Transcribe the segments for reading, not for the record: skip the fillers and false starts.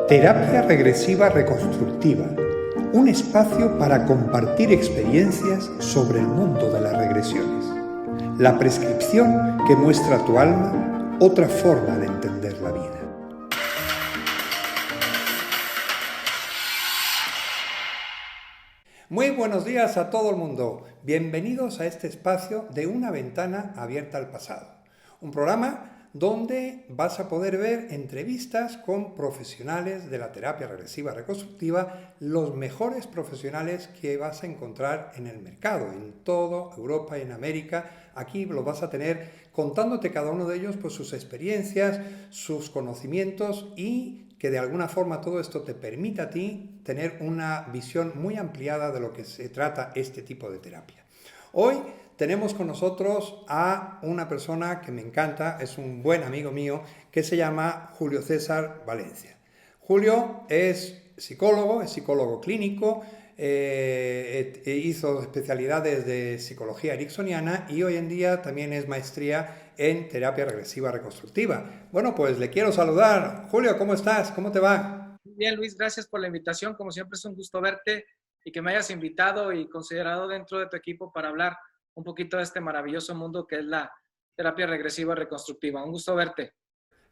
Terapia regresiva reconstructiva, un espacio para compartir experiencias sobre el mundo de las regresiones. La prescripción que muestra a tu alma otra forma de entender la vida. Muy buenos días a todo el mundo. Bienvenidos a este espacio de Una ventana abierta al pasado. Un programa donde vas a poder ver entrevistas con profesionales de la terapia regresiva reconstructiva, los mejores profesionales que vas a encontrar en el mercado, en toda Europa y en América. Aquí lo vas a tener contándote cada uno de ellos pues, sus experiencias, sus conocimientos y que de alguna forma todo esto te permita a ti tener una visión muy ampliada de lo que se trata este tipo de terapia. Hoy tenemos con nosotros a una persona que me encanta, es un buen amigo mío, que se llama Julio César Valencia. Julio es psicólogo clínico, hizo especialidades de psicología ericksoniana y hoy en día también es maestría en terapia regresiva reconstructiva. Bueno, pues le quiero saludar. Julio, ¿cómo estás? ¿Cómo te va? Bien, Luis, gracias por la invitación. Como siempre es un gusto verte y que me hayas invitado y considerado dentro de tu equipo para hablar un poquito de este maravilloso mundo que es la terapia regresiva reconstructiva. Un gusto verte.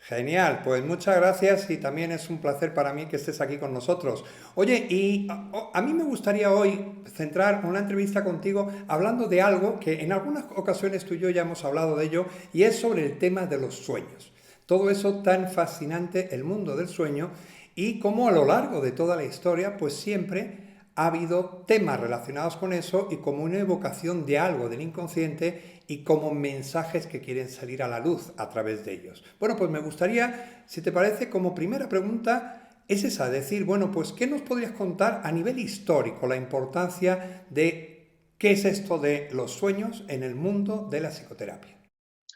Genial, pues muchas gracias y también es un placer para mí que estés aquí con nosotros. Oye, y a mí me gustaría hoy centrar una entrevista contigo hablando de algo que en algunas ocasiones tú y yo ya hemos hablado de ello y es sobre el tema de los sueños. Todo eso tan fascinante, el mundo del sueño y cómo a lo largo de toda la historia pues siempre ha habido temas relacionados con eso y como una evocación de algo del inconsciente y como mensajes que quieren salir a la luz a través de ellos. Bueno, pues me gustaría, si te parece, como primera pregunta es esa, decir, bueno, pues ¿qué nos podrías contar a nivel histórico la importancia de qué es esto de los sueños en el mundo de la psicoterapia?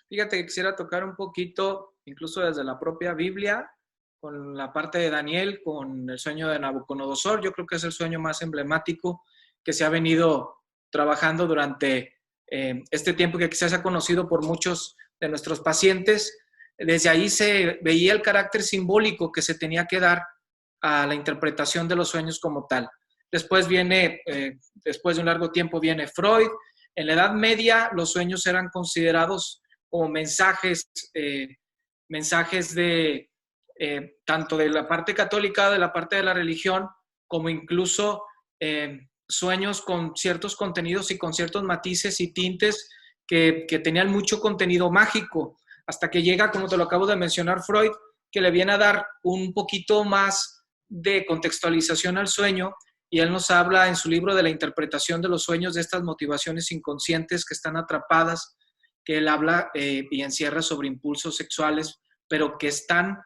Fíjate que quisiera tocar un poquito, incluso desde la propia Biblia, con la parte de Daniel, con el sueño de Nabucodonosor. Yo creo que es el sueño más emblemático que se ha venido trabajando durante este tiempo que quizás se ha conocido por muchos de nuestros pacientes. Desde ahí se veía el carácter simbólico que se tenía que dar a la interpretación de los sueños como tal. Después después de un largo tiempo viene Freud. En la Edad Media los sueños eran considerados como mensajes de tanto de la parte católica, de la parte de la religión, como incluso sueños con ciertos contenidos y con ciertos matices y tintes que tenían mucho contenido mágico, hasta que llega, como te lo acabo de mencionar, Freud, que le viene a dar un poquito más de contextualización al sueño, y él nos habla en su libro de la interpretación de los sueños, de estas motivaciones inconscientes que están atrapadas, que él habla y encierra sobre impulsos sexuales, pero que están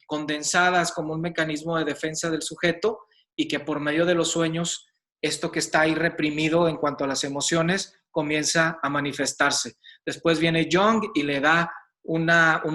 condensadas como un mecanismo de defensa del sujeto y que por medio de los sueños, esto que está ahí reprimido en cuanto a las emociones comienza a manifestarse. Después viene Jung y le da un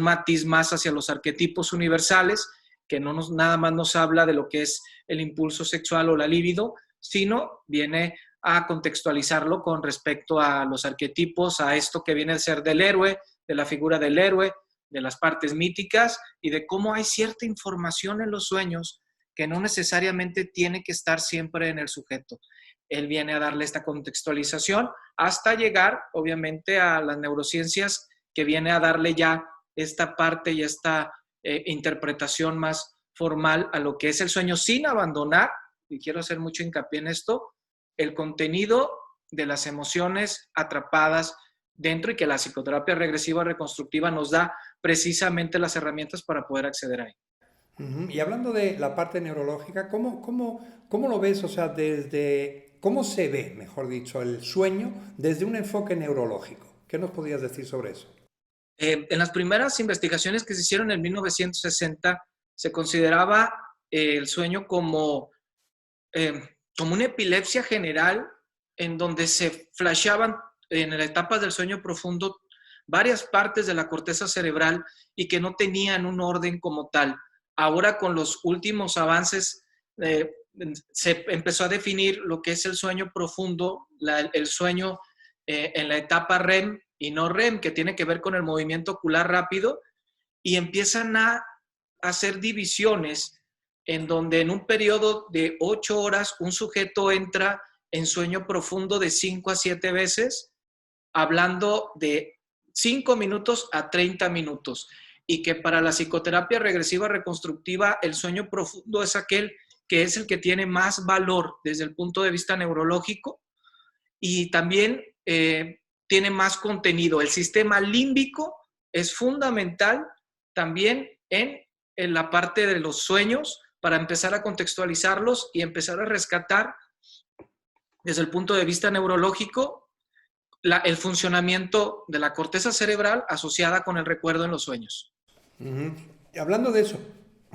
matiz más hacia los arquetipos universales, que nada más nos habla de lo que es el impulso sexual o la libido, sino viene a contextualizarlo con respecto a los arquetipos, a esto que viene a ser del héroe, de la figura del héroe, de las partes míticas y de cómo hay cierta información en los sueños que no necesariamente tiene que estar siempre en el sujeto. Él viene a darle esta contextualización hasta llegar, obviamente, a las neurociencias, que viene a darle ya esta parte y esta interpretación más formal a lo que es el sueño, sin abandonar, y quiero hacer mucho hincapié en esto, el contenido de las emociones atrapadas dentro y que la psicoterapia regresiva reconstructiva nos da precisamente las herramientas para poder acceder ahí. Y hablando de la parte neurológica, ¿cómo lo ves? O sea, ¿cómo se ve, mejor dicho, el sueño desde un enfoque neurológico? ¿Qué nos podrías decir sobre eso? En las primeras investigaciones que se hicieron en 1960, se consideraba el sueño como una epilepsia general en donde se flasheaban en la etapa del sueño profundo varias partes de la corteza cerebral y que no tenían un orden como tal. Ahora, con los últimos avances, se empezó a definir lo que es el sueño profundo, el sueño en la etapa REM y no REM, que tiene que ver con el movimiento ocular rápido, y empiezan a hacer divisiones en donde en un periodo de 8 horas un sujeto entra en sueño profundo de 5 a 7 veces, hablando de 5 minutos a 30 minutos. Y que para la psicoterapia regresiva reconstructiva el sueño profundo es aquel que es el que tiene más valor desde el punto de vista neurológico y también tiene más contenido. El sistema límbico es fundamental también en la parte de los sueños para empezar a contextualizarlos y empezar a rescatar desde el punto de vista neurológico el funcionamiento de la corteza cerebral asociada con el recuerdo en los sueños. Hablando de eso,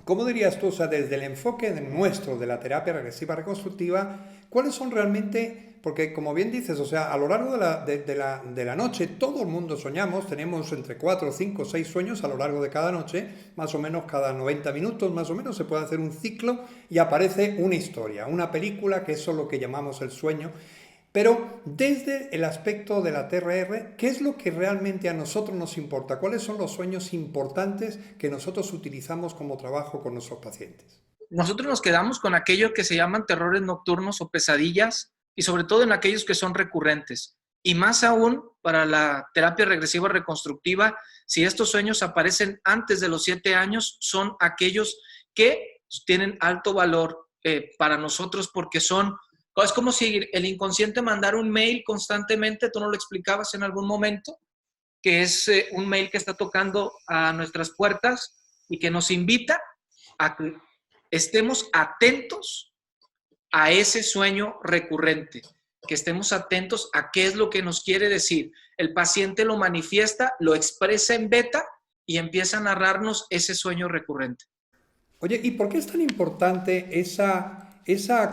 ¿cómo dirías tú, o sea, desde el enfoque nuestro de la terapia regresiva reconstructiva, cuáles son realmente, porque como bien dices, o sea, a lo largo de la noche todo el mundo soñamos, tenemos entre 4, 5, 6 sueños a lo largo de cada noche, más o menos cada 90 minutos, más o menos se puede hacer un ciclo y aparece una historia, una película, que eso es lo que llamamos el sueño. Pero desde el aspecto de la TRR, ¿qué es lo que realmente a nosotros nos importa? ¿Cuáles son los sueños importantes que nosotros utilizamos como trabajo con nuestros pacientes? Nosotros nos quedamos con aquellos que se llaman terrores nocturnos o pesadillas y sobre todo en aquellos que son recurrentes. Y más aún para la terapia regresiva reconstructiva, si estos sueños aparecen antes de los 7 años, son aquellos que tienen alto valor para nosotros porque son... Es como si el inconsciente mandara un mail constantemente, tú no lo explicabas en algún momento, que es un mail que está tocando a nuestras puertas y que nos invita a que estemos atentos a ese sueño recurrente, que estemos atentos a qué es lo que nos quiere decir. El paciente lo manifiesta, lo expresa en beta y empieza a narrarnos ese sueño recurrente. Oye, ¿y por qué es tan importante esa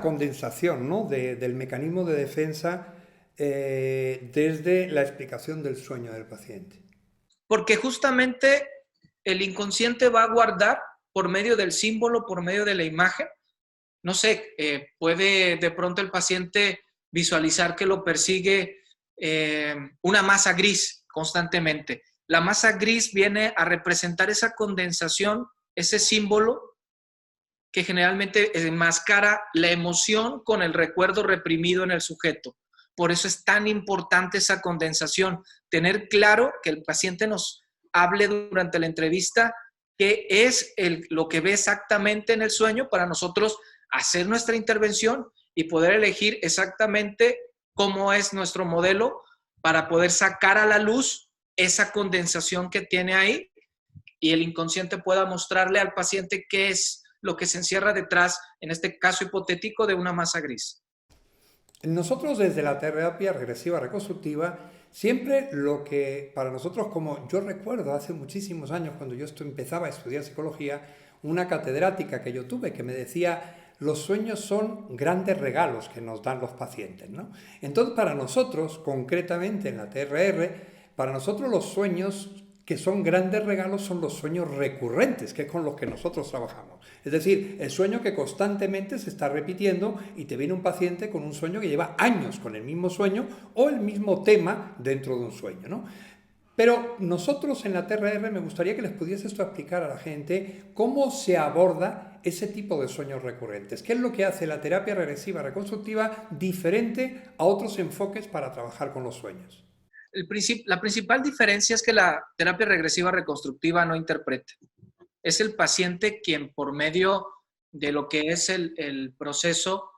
condensación, ¿no? del mecanismo de defensa desde la explicación del sueño del paciente? Porque justamente el inconsciente va a guardar por medio del símbolo, por medio de la imagen. No sé, puede de pronto el paciente visualizar que lo persigue una masa gris constantemente. La masa gris viene a representar esa condensación, ese símbolo que generalmente enmascara la emoción con el recuerdo reprimido en el sujeto. Por eso es tan importante esa condensación, tener claro que el paciente nos hable durante la entrevista qué es lo que ve exactamente en el sueño para nosotros hacer nuestra intervención y poder elegir exactamente cómo es nuestro modelo para poder sacar a la luz esa condensación que tiene ahí y el inconsciente pueda mostrarle al paciente qué es lo que se encierra detrás, en este caso hipotético, de una masa gris. Nosotros desde la terapia regresiva reconstructiva, siempre lo que para nosotros, como yo recuerdo hace muchísimos años cuando yo empezaba a estudiar psicología, una catedrática que yo tuve que me decía, los sueños son grandes regalos que nos dan los pacientes, ¿no? Entonces para nosotros, concretamente en la TRR, para nosotros los sueños que son grandes regalos son los sueños recurrentes, que es con los que nosotros trabajamos. Es decir, el sueño que constantemente se está repitiendo y te viene un paciente con un sueño que lleva años con el mismo sueño o el mismo tema dentro de un sueño, ¿no? Pero nosotros en la TRR me gustaría que les pudieses tú explicar a la gente cómo se aborda ese tipo de sueños recurrentes. ¿Qué es lo que hace la terapia regresiva reconstructiva diferente a otros enfoques para trabajar con los sueños? La principal diferencia es que la terapia regresiva reconstructiva no interpreta. Es el paciente quien por medio de lo que es el proceso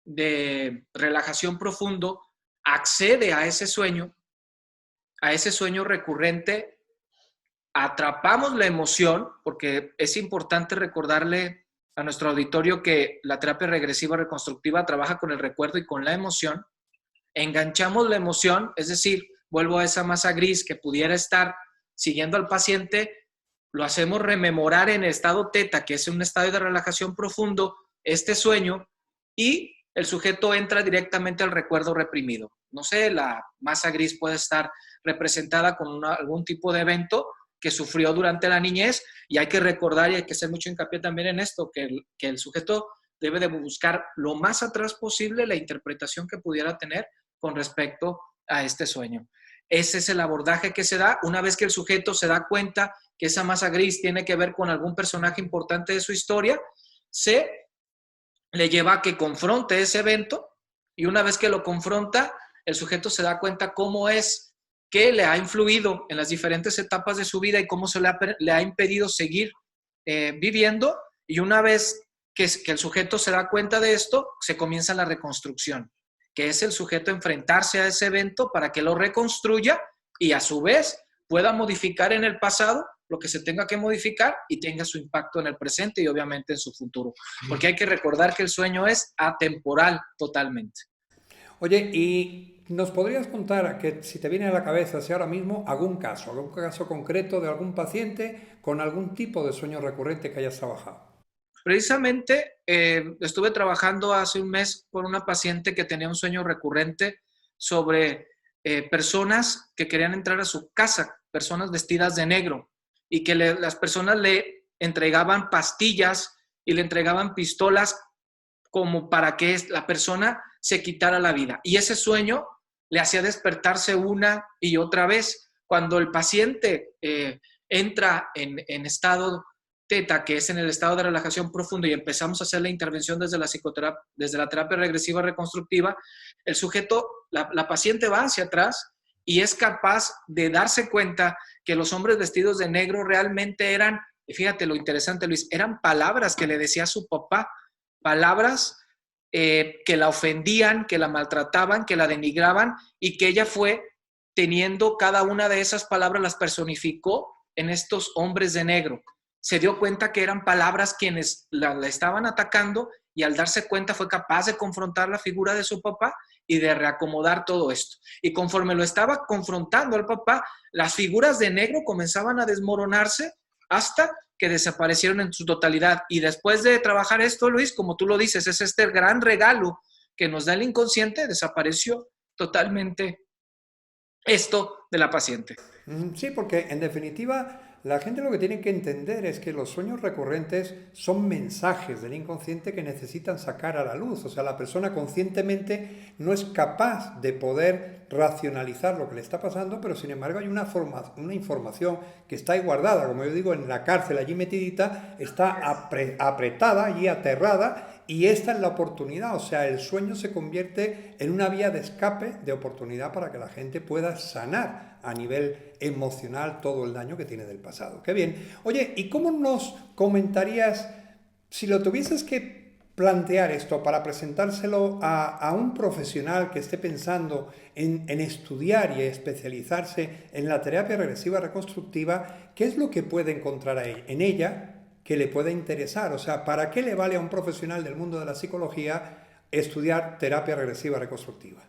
de relajación profundo accede a ese sueño recurrente, atrapamos la emoción, porque es importante recordarle a nuestro auditorio que la terapia regresiva reconstructiva trabaja con el recuerdo y con la emoción, enganchamos la emoción, es decir, vuelvo a esa masa gris que pudiera estar siguiendo al paciente, lo hacemos rememorar en el estado teta, que es un estado de relajación profundo, este sueño, y el sujeto entra directamente al recuerdo reprimido. No sé, la masa gris puede estar representada con algún tipo de evento que sufrió durante la niñez, y hay que recordar y hay que hacer mucho hincapié también en esto, que el sujeto debe de buscar lo más atrás posible la interpretación que pudiera tener con respecto a este sueño. Ese es el abordaje que se da una vez que el sujeto se da cuenta que esa masa gris tiene que ver con algún personaje importante de su historia. C, le lleva a que confronte ese evento y una vez que lo confronta, el sujeto se da cuenta cómo es que le ha influido en las diferentes etapas de su vida y cómo se le ha impedido seguir viviendo. Y una vez que el sujeto se da cuenta de esto, se comienza la reconstrucción, que es el sujeto enfrentarse a ese evento para que lo reconstruya y a su vez pueda modificar en el pasado lo que se tenga que modificar y tenga su impacto en el presente y obviamente en su futuro. Porque hay que recordar que el sueño es atemporal totalmente. Oye, ¿y nos podrías contar, que si te viene a la cabeza, si ahora mismo, algún caso concreto de algún paciente con algún tipo de sueño recurrente que hayas trabajado? Precisamente estuve trabajando hace un mes con una paciente que tenía un sueño recurrente sobre personas que querían entrar a su casa, personas vestidas de negro, y que las personas le entregaban pastillas y le entregaban pistolas como para que la persona se quitara la vida. Y ese sueño le hacía despertarse una y otra vez. Cuando el paciente entra en estado teta, que es en el estado de relajación profundo, y empezamos a hacer la intervención desde la psicoterapia, desde la terapia regresiva reconstructiva, el sujeto, la paciente va hacia atrás y es capaz de darse cuenta que los hombres vestidos de negro realmente eran, fíjate lo interesante, Luis, eran palabras que le decía a su papá, palabras que la ofendían, que la maltrataban, que la denigraban, y que ella fue teniendo cada una de esas palabras, las personificó en estos hombres de negro. Se dio cuenta que eran palabras quienes la estaban atacando, y al darse cuenta fue capaz de confrontar la figura de su papá y de reacomodar todo esto. Y conforme lo estaba confrontando al papá, las figuras de negro comenzaban a desmoronarse hasta que desaparecieron en su totalidad. Y después de trabajar esto, Luis, como tú lo dices, es este gran regalo que nos da el inconsciente, desapareció totalmente esto de la paciente. Sí, porque en definitiva la gente lo que tiene que entender es que los sueños recurrentes son mensajes del inconsciente que necesitan sacar a la luz. O sea, la persona conscientemente no es capaz de poder racionalizar lo que le está pasando, pero sin embargo hay una información que está ahí guardada, como yo digo, en la cárcel, allí metidita, está apretada y aterrada. Y esta es la oportunidad, o sea, el sueño se convierte en una vía de escape, de oportunidad para que la gente pueda sanar a nivel emocional todo el daño que tiene del pasado. Qué bien. Oye, ¿y cómo nos comentarías, si lo tuvieses que plantear esto para presentárselo a un profesional que esté pensando en estudiar y especializarse en la terapia regresiva reconstructiva, qué es lo que puede encontrar en ella que le pueda interesar? O sea, ¿para qué le vale a un profesional del mundo de la psicología estudiar terapia regresiva reconstructiva?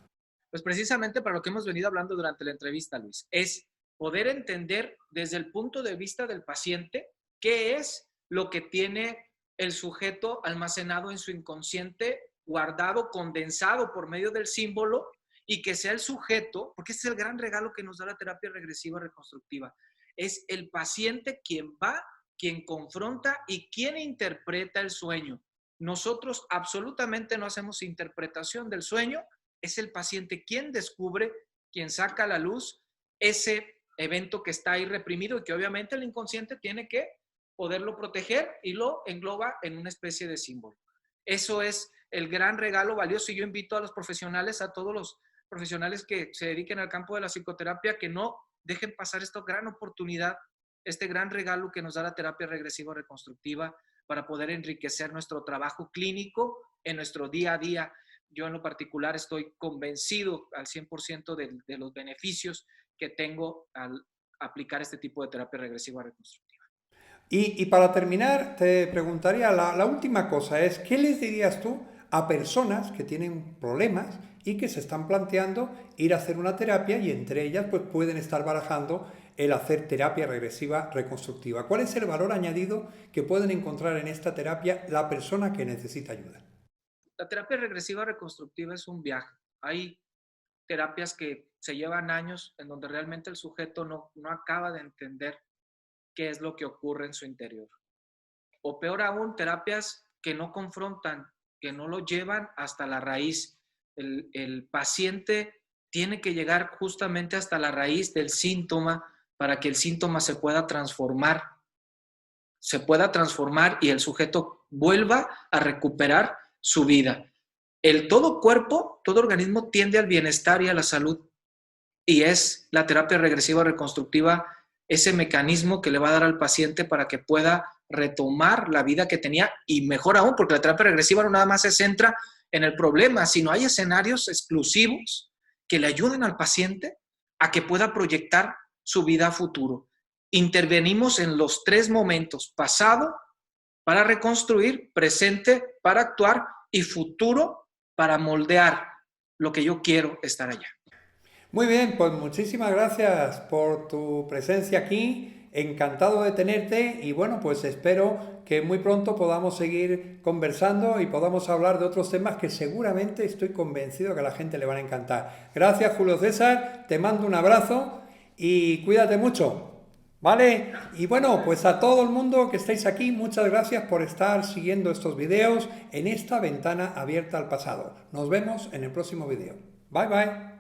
Pues precisamente para lo que hemos venido hablando durante la entrevista, Luis, es poder entender desde el punto de vista del paciente qué es lo que tiene el sujeto almacenado en su inconsciente, guardado, condensado por medio del símbolo, y que sea el sujeto, porque este es el gran regalo que nos da la terapia regresiva reconstructiva, es el paciente quien va, quien confronta y quien interpreta el sueño. Nosotros absolutamente no hacemos interpretación del sueño, es el paciente quien descubre, quien saca a la luz ese evento que está ahí reprimido y que obviamente el inconsciente tiene que poderlo proteger y lo engloba en una especie de símbolo. Eso es el gran regalo valioso, y yo invito a los profesionales, a todos los profesionales que se dediquen al campo de la psicoterapia, que no dejen pasar esta gran oportunidad, este gran regalo que nos da la terapia regresiva reconstructiva para poder enriquecer nuestro trabajo clínico en nuestro día a día. Yo en lo particular estoy convencido al 100% de los beneficios que tengo al aplicar este tipo de terapia regresiva reconstructiva. Y para terminar, te preguntaría, la última cosa es, ¿qué les dirías tú a personas que tienen problemas y que se están planteando ir a hacer una terapia, y entre ellas pues pueden estar barajando el hacer terapia regresiva reconstructiva? ¿Cuál es el valor añadido que pueden encontrar en esta terapia la persona que necesita ayuda? La terapia regresiva reconstructiva es un viaje. Hay terapias que se llevan años en donde realmente el sujeto no acaba de entender qué es lo que ocurre en su interior. O peor aún, terapias que no confrontan, que no lo llevan hasta la raíz. El paciente tiene que llegar justamente hasta la raíz del síntoma para que el síntoma se pueda transformar. se pueda transformar y el sujeto vuelva a recuperar su vida. Todo cuerpo, todo organismo tiende al bienestar y a la salud, y es la terapia regresiva reconstructiva ese mecanismo que le va a dar al paciente para que pueda retomar la vida que tenía, y mejor aún, porque la terapia regresiva no nada más se centra en el problema, sino hay escenarios exclusivos que le ayudan al paciente a que pueda proyectar su vida a futuro. Intervenimos en los 3 momentos: pasado para reconstruir, presente para actuar y futuro para moldear lo que yo quiero estar allá. Muy bien, pues muchísimas gracias por tu presencia aquí. Encantado de tenerte y bueno, pues espero que muy pronto podamos seguir conversando y podamos hablar de otros temas que seguramente estoy convencido que a la gente le van a encantar. Gracias, Julio César, te mando un abrazo y cuídate mucho. ¿Vale? Y bueno, pues a todo el mundo que estáis aquí, muchas gracias por estar siguiendo estos videos en esta ventana abierta al pasado. Nos vemos en el próximo video. Bye bye.